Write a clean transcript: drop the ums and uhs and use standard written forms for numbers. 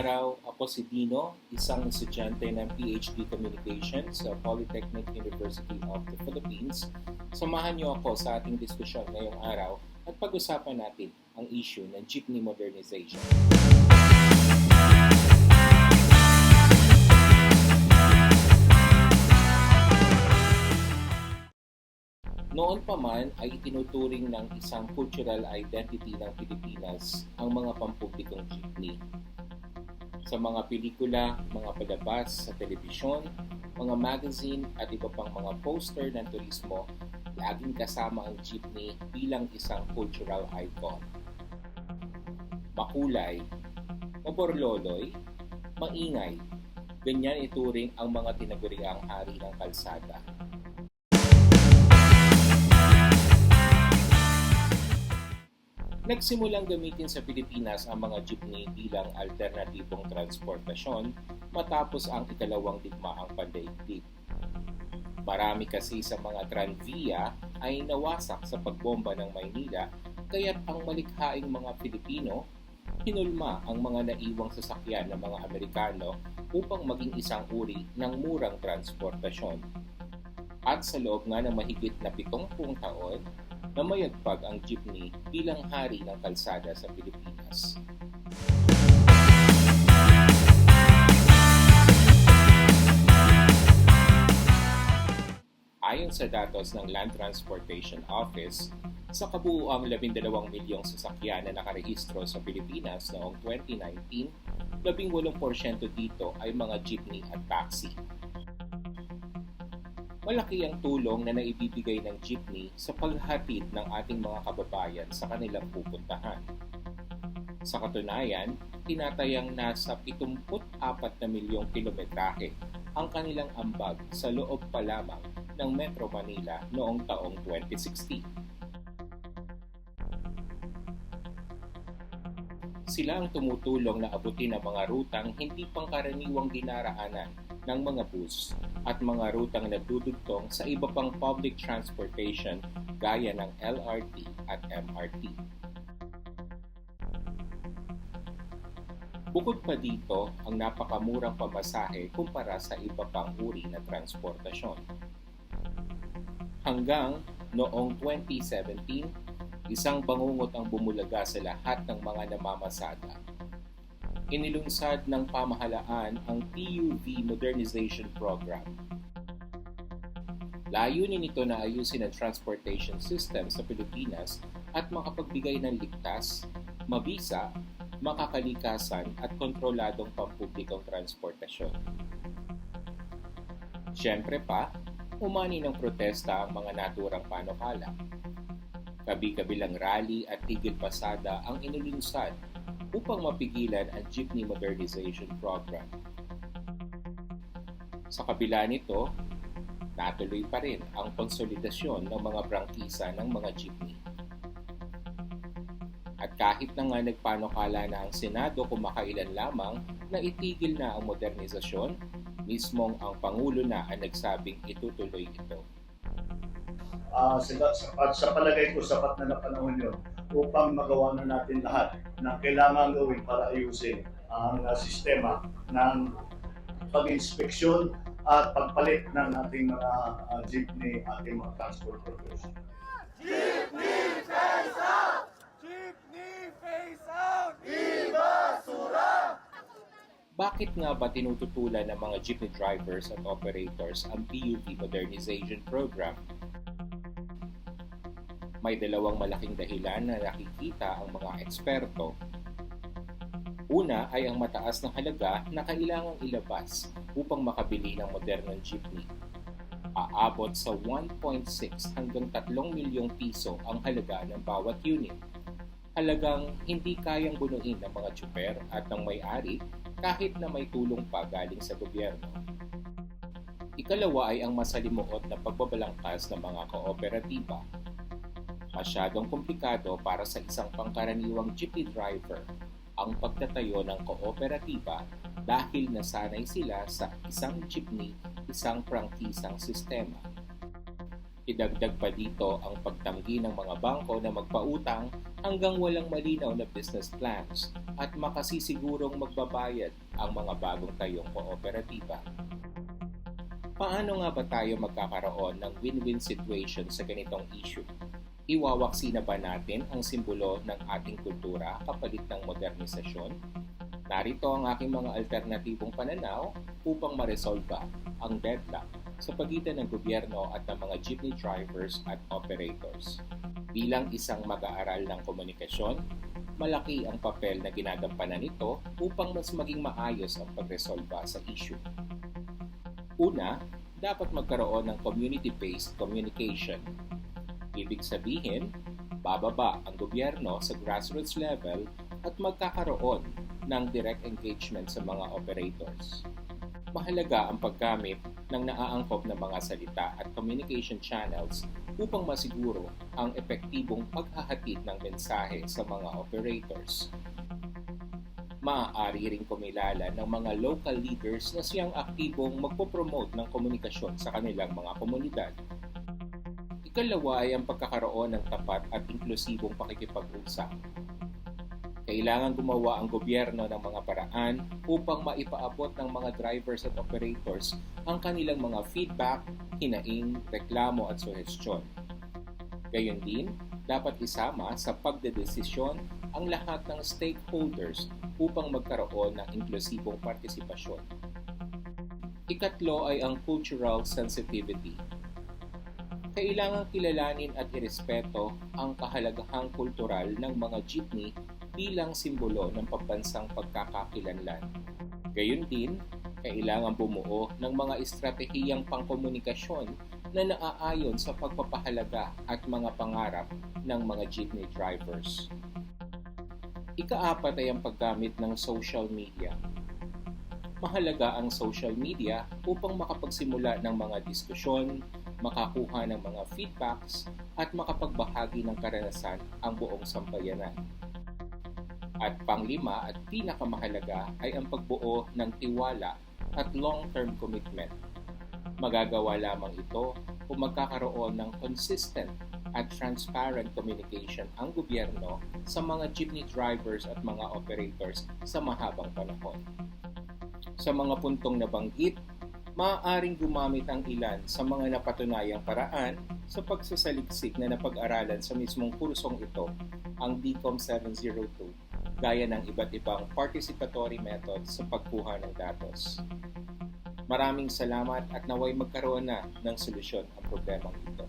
araw, ako si Dino, isang estudyante ng PhD Communications sa Polytechnic University of the Philippines. Samahan niyo ako sa ating diskusyon ngayong araw at pag-usapan natin ang issue ng jeepney modernization. Noon pa man ay itinuturing ng isang cultural identity ng Pilipinas ang mga pampublikong jeepney. Sa mga pelikula, mga palabas sa telebisyon, mga magazine at iba pang mga poster ng turismo, laging kasama ang jeepney bilang isang cultural icon. Makulay, maborloloy, maingay, ganyan ituring ang mga tinaguriang hari ng kalsada. Nagsimulang gamitin sa Pilipinas ang mga jeepney bilang alternatibong transportasyon matapos ang ikalawang digmaang pandaigdig. Marami kasi sa mga tranvia ay nawasak sa pagbomba ng Maynila, kaya't ang malikhaing mga Pilipino hinulma ang mga naiwang sasakyan ng mga Amerikano upang maging isang uri ng murang transportasyon. At sa loob nga ng mahigit na 70 taon, namayagpag ang jeepney bilang hari ng kalsada sa Pilipinas. Ayon sa datos ng Land Transportation Office, sa kabuuang 12 milyong sasakyan na nakarehistro sa Pilipinas noong 2019, 18% dito ay mga jeepney at taxi. Malaki ang tulong na naibibigay ng jeepney sa paghatid ng ating mga kababayan sa kanilang pupuntahan. Sa katunayan, tinatayang nasa 74 na milyong kilometrahe ang kanilang ambag sa loob pa lamang ng Metro Manila noong taong 2016. Sila ang tumutulong na abutin ang mga rutang hindi pangkaraniwang dinaraanan ng mga bus at mga rutang nagdudugtong sa iba pang public transportation gaya ng LRT at MRT. Bukod pa dito ang napakamurang pamasahe kumpara sa iba pang uri na transportasyon. Hanggang noong 2017, isang bangungot ang bumulaga sa lahat ng mga namamasada. Inilunsad ng pamahalaan ang TUV Modernization Program. Layunin nito na ayusin ang transportation system sa Pilipinas at makapagbigay ng ligtas, mabisa, makakalikasan at kontroladong pampublikong transportasyon. Siyempre pa, umani ng protesta ang mga naturang panukala. Kabi-kabilang rally at tigil pasada ang inilunsad upang mapigilan ang jeepney modernization program. Sa kabila nito, natuloy pa rin ang konsolidasyon ng mga prangkisa ng mga jeepney. At kahit na nga nagpanukala na ang Senado kumakailan lamang na itigil na ang modernisasyon, mismong ang Pangulo na ang nagsabing itutuloy ito. Sa palagay ko, sapat na panahon yun upang magawa na natin lahat na kailangan gawin para ayusin ang sistema ng pag-inspeksyon at pagpalit ng ating mga jeepney, ating mga transporters. Jeepney face out! Jeepney face out! Ibasura! Bakit nga ba tinututulan ng mga jeepney drivers at operators ang PUV Modernization Program? May dalawang malaking dahilan na nakikita ang mga eksperto. Una ay ang mataas na halaga na kailangang ilabas upang makabili ng modernong jeepney. Aabot sa 1.6 hanggang 3 milyong piso ang halaga ng bawat unit. Halagang hindi kayang bunuin ng mga tsuper at ng may-ari kahit na may tulong pa galing sa gobyerno. Ikalawa ay ang masalimuot na pagbabalangkas ng mga kooperatiba. Masyadong komplikado para sa isang pangkaraniwang jeepney driver ang pagtatayo ng kooperatiba dahil nasanay sila sa isang jeepney, isang prangkisang sistema. Idagdag pa dito ang pagtanggi ng mga bangko na magpautang hanggang walang malinaw na business plans at makasisigurong magbabayad ang mga bagong tayong kooperatiba. Paano nga ba tayo magkakaroon ng win-win situation sa ganitong issue? Iwawaksi na ba natin ang simbolo ng ating kultura kapalit ng modernisasyon? Narito ang aking mga alternatibong pananaw upang maresolba ang deadlock sa pagitan ng gobyerno at ng mga jeepney drivers at operators. Bilang isang mag-aaral ng komunikasyon, malaki ang papel na ginagampanan nito upang mas maging maayos ang pagresolba sa issue. Una, dapat magkaroon ng community-based communication. Ibig sabihin, bababa ang gobyerno sa grassroots level at magkakaroon ng direct engagement sa mga operators. Mahalaga ang paggamit ng naaangkop na mga salita at communication channels upang masiguro ang epektibong paghahatid ng mensahe sa mga operators. Maaari ring kumilala ng mga local leaders na siyang aktibong magpopromote ng komunikasyon sa kanilang mga komunidad. Ikalawa ay ang pagkakaroon ng tapat at inklusibong pakikipag-usap. Kailangan gumawa ang gobyerno ng mga paraan upang maipaabot ng mga drivers at operators ang kanilang mga feedback, hinaing, reklamo at suhestyon. Gayon din, dapat isama sa pagdedesisyon ang lahat ng stakeholders upang magkaroon ng inklusibong partisipasyon. Ikatlo ay ang cultural sensitivity. Kailangang kilalanin at irespeto ang kahalagahang kultural ng mga jeepney bilang simbolo ng pambansang pagkakakilanlan. Gayon din, kailangan bumuo ng mga estratehiyang pangkomunikasyon na naaayon sa pagpapahalaga at mga pangarap ng mga jeepney drivers. Ikaapat ay ang paggamit ng social media. Mahalaga ang social media upang makapagsimula ng mga diskusyon, makakuha ng mga feedbacks, at makapagbahagi ng karanasan ang buong sambayanan. At panglima at pinakamahalaga ay ang pagbuo ng tiwala at long-term commitment. Magagawa lamang ito kung magkakaroon ng consistent at transparent communication ang gobyerno sa mga jeepney drivers at mga operators sa mahabang panahon. Sa mga puntong nabanggit, maaaring gumamit ang ilan sa mga napatunayang paraan sa pagsasaliksik na napag-aralan sa mismong kursong ito, ang DCOM 702, gaya ng iba't ibang participatory methods sa pagkuha ng datos. Maraming salamat at naway magkaroon na ng solusyon ang problemang ito.